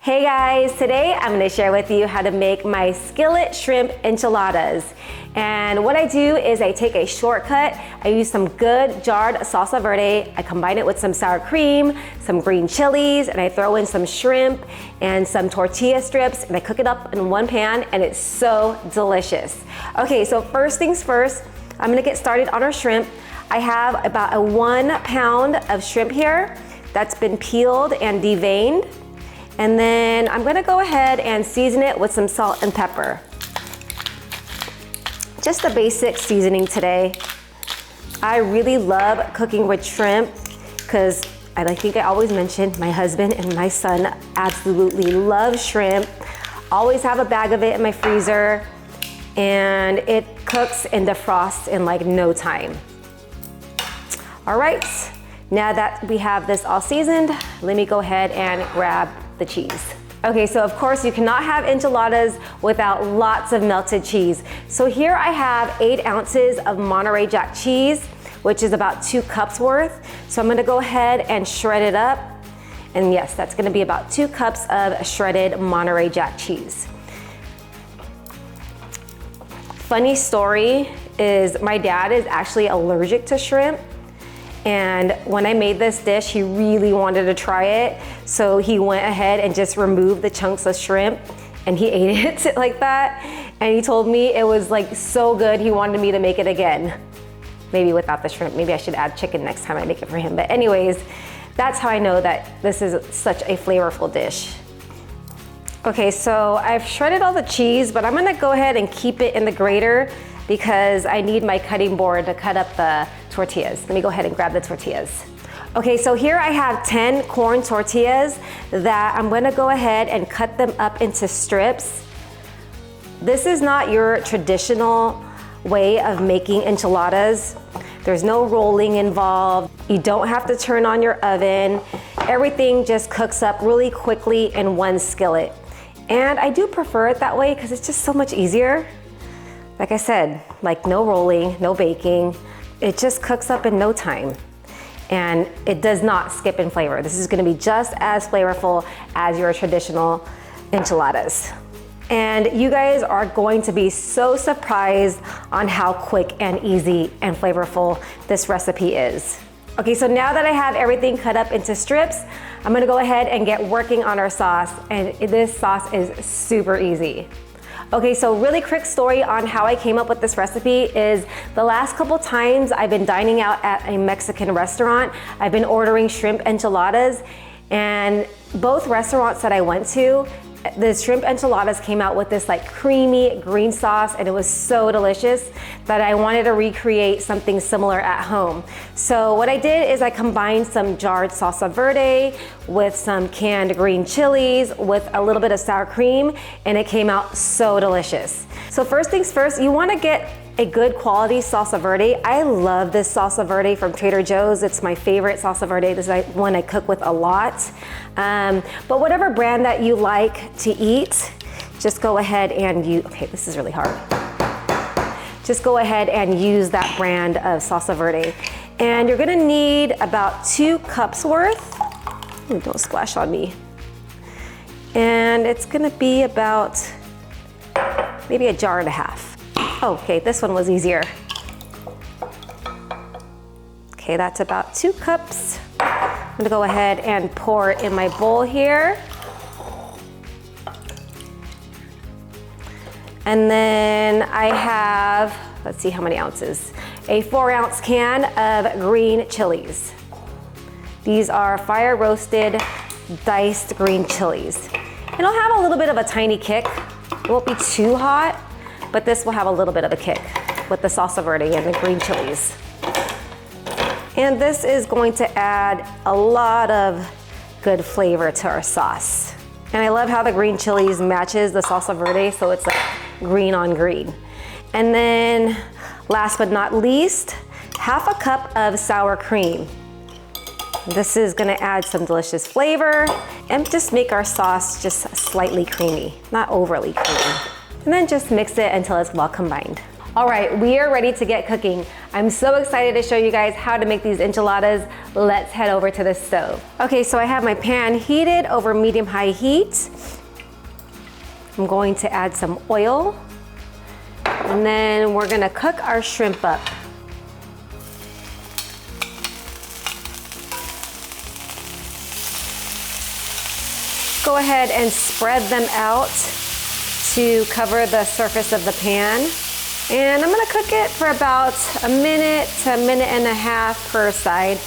Hey guys, today I'm going to share with you how to make my skillet shrimp enchiladas. And what I do is I take a shortcut. I use some good jarred salsa verde. I combine it with some sour cream, some green chilies, and I throw in some shrimp and some tortilla strips, and I cook it up in one pan, and it's so delicious. Okay, so first things first, I'm going to get started on our shrimp. I have about 1 pound of shrimp here that's been peeled and deveined. And then I'm gonna go ahead and season it with some salt and pepper. Just a basic seasoning today. I really love cooking with shrimp because I think I always mention my husband and my son absolutely love shrimp. Always have a bag of it in my freezer, and it cooks and defrosts in like no time. All right, now that we have this all seasoned, let me go ahead and grab the cheese. Okay, so of course you cannot have enchiladas without lots of melted cheese. So here I have 8 ounces of Monterey Jack cheese, which is about 2 cups worth. So I'm gonna go ahead and shred it up. And yes, that's gonna be about 2 cups of shredded Monterey Jack cheese. Funny story is my dad is actually allergic to shrimp. And when I made this dish, he really wanted to try it. So he went ahead and just removed the chunks of shrimp and he ate it like that. And he told me it was like so good, he wanted me to make it again. Maybe without the shrimp, maybe I should add chicken next time I make it for him. But anyways, that's how I know that this is such a flavorful dish. Okay, so I've shredded all the cheese, but I'm gonna go ahead and keep it in the grater because I need my cutting board to cut up the tortillas. Let me go ahead and grab the tortillas. Okay, so here I have 10 corn tortillas that I'm gonna go ahead and cut them up into strips. This is not your traditional way of making enchiladas. There's no rolling involved. You don't have to turn on your oven. Everything just cooks up really quickly in one skillet. And I do prefer it that way because it's just so much easier. Like I said, like no rolling, no baking. It just cooks up in no time. And it does not skip in flavor. This is gonna be just as flavorful as your traditional enchiladas. And you guys are going to be so surprised on how quick and easy and flavorful this recipe is. Okay, so now that I have everything cut up into strips, I'm gonna go ahead and get working on our sauce. And this sauce is super easy. Okay, so really quick story on how I came up with this recipe is the last couple times I've been dining out at a Mexican restaurant, I've been ordering shrimp enchiladas, and both restaurants that I went to, the shrimp enchiladas came out with this like creamy green sauce, and it was so delicious that I wanted to recreate something similar at home. So what I did is I combined some jarred salsa verde with some canned green chilies with a little bit of sour cream, and it came out so delicious. So first things first, you want to get a good quality salsa verde. I love this salsa verde from Trader Joe's. It's my favorite salsa verde. This is one I cook with a lot. But whatever brand that you like to eat, just go ahead and okay, this is really hard. Just go ahead and use that brand of salsa verde. And you're gonna need about 2 cups worth. Ooh, don't splash on me. And it's gonna be about maybe 1.5 jars. Okay, this one was easier. Okay, that's about 2 cups. I'm gonna go ahead and pour it in my bowl here. And then I have, let's see how many ounces, a 4-ounce can of green chilies. These are fire roasted, diced green chilies. It'll have a little bit of a tiny kick. It won't be too hot, but this will have a little bit of a kick with the salsa verde and the green chilies. And this is going to add a lot of good flavor to our sauce. And I love how the green chilies matches the salsa verde, so it's like green on green. And then last but not least, 1/2 cup of sour cream. This is gonna add some delicious flavor and just make our sauce just slightly creamy, not overly creamy. And then just mix it until it's well combined. All right, we are ready to get cooking. I'm so excited to show you guys how to make these enchiladas. Let's head over to the stove. Okay, so I have my pan heated over medium-high heat. I'm going to add some oil, and then we're gonna cook our shrimp up. Go ahead and spread them out to cover the surface of the pan. And I'm gonna cook it for about a minute to a minute and a half per side.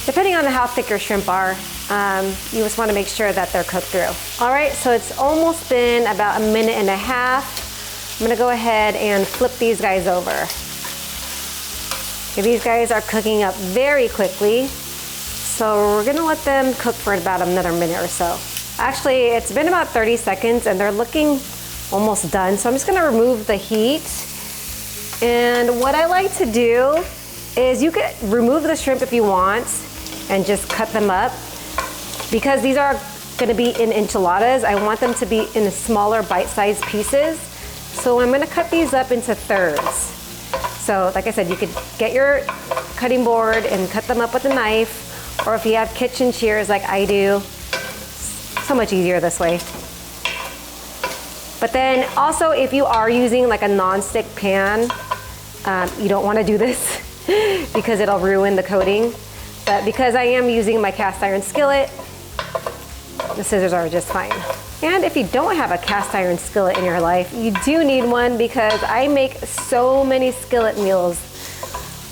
Depending on how thick your shrimp are, you just wanna make sure that they're cooked through. All right, so it's almost been about a minute and a half. I'm gonna go ahead and flip these guys over. Okay, these guys are cooking up very quickly, so we're gonna let them cook for about another minute or so. Actually, it's been about 30 seconds and they're looking almost done, so I'm just gonna remove the heat. And what I like to do is you could remove the shrimp if you want and just cut them up. Because these are gonna be in enchiladas, I want them to be in smaller bite-sized pieces. So I'm gonna cut these up into thirds. So like I said, you could get your cutting board and cut them up with a knife, or if you have kitchen shears like I do, so much easier this way. But then also if you are using like a non-stick pan, you don't wanna do this because it'll ruin the coating. But because I am using my cast iron skillet, the scissors are just fine. And if you don't have a cast iron skillet in your life, you do need one, because I make so many skillet meals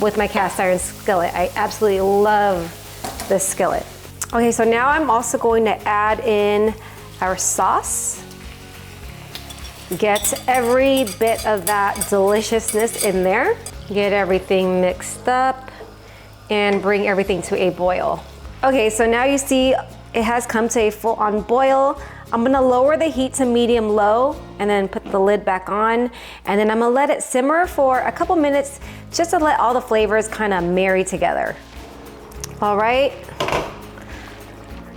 with my cast iron skillet. I absolutely love this skillet. Okay, so now I'm also going to add in our sauce. Get every bit of that deliciousness in there. Get everything mixed up and bring everything to a boil. Okay, so now you see it has come to a full-on boil. I'm gonna lower the heat to medium-low and then put the lid back on. And then I'm gonna let it simmer for a couple minutes just to let all the flavors kind of marry together. All right,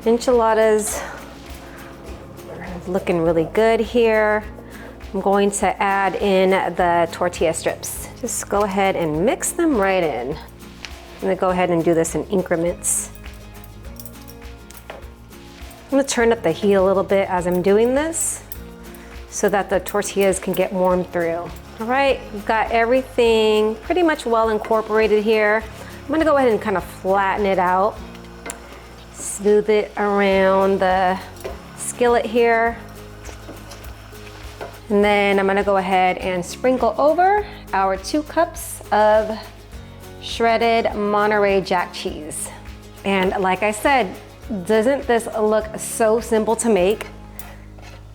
enchiladas are looking really good here. I'm going to add in the tortilla strips. Just go ahead and mix them right in. I'm gonna go ahead and do this in increments. I'm gonna turn up the heat a little bit as I'm doing this so that the tortillas can get warmed through. All right, we've got everything pretty much well incorporated here. I'm gonna go ahead and kind of flatten it out, smooth it around the skillet here. And then I'm gonna go ahead and sprinkle over our 2 cups of shredded Monterey Jack cheese. And like I said, doesn't this look so simple to make?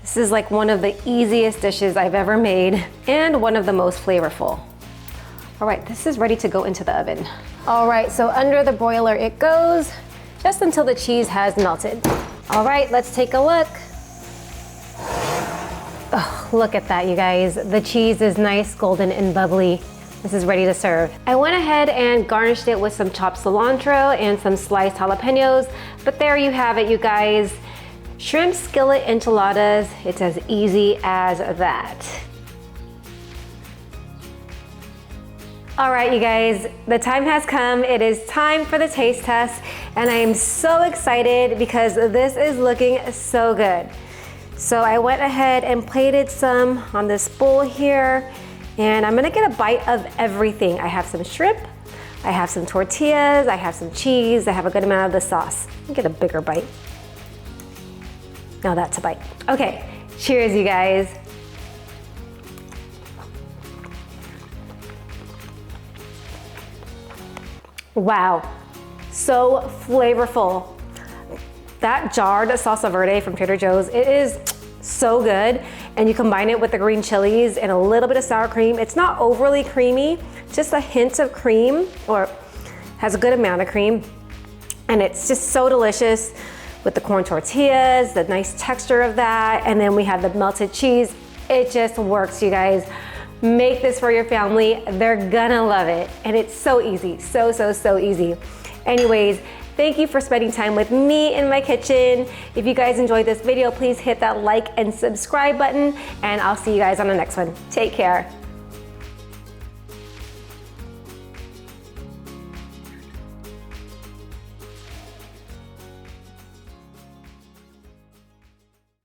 This is like one of the easiest dishes I've ever made and one of the most flavorful. All right, this is ready to go into the oven. All right, so under the broiler it goes, just until the cheese has melted. All right, let's take a look. Oh, look at that, you guys. The cheese is nice, golden and bubbly. This is ready to serve. I went ahead and garnished it with some chopped cilantro and some sliced jalapeños, but there you have it, you guys. Shrimp skillet enchiladas, it's as easy as that. All right, you guys, the time has come. It is time for the taste test, and I am so excited because this is looking so good. So I went ahead and plated some on this bowl here, and I'm gonna get a bite of everything. I have some shrimp, I have some tortillas, I have some cheese, I have a good amount of the sauce. Let me get a bigger bite. Now that's a bite. Okay, cheers, you guys. Wow, so flavorful. That jarred salsa verde from Trader Joe's, it is so good. And you combine it with the green chilies and a little bit of sour cream. It's not overly creamy, just a hint of cream, or has a good amount of cream. And it's just so delicious with the corn tortillas, the nice texture of that. And then we have the melted cheese. It just works, you guys. Make this for your family. They're gonna love it. And it's so easy, so easy. Anyways, thank you for spending time with me in my kitchen. If you guys enjoyed this video, please hit that like and subscribe button, and I'll see you guys on the next one. Take care.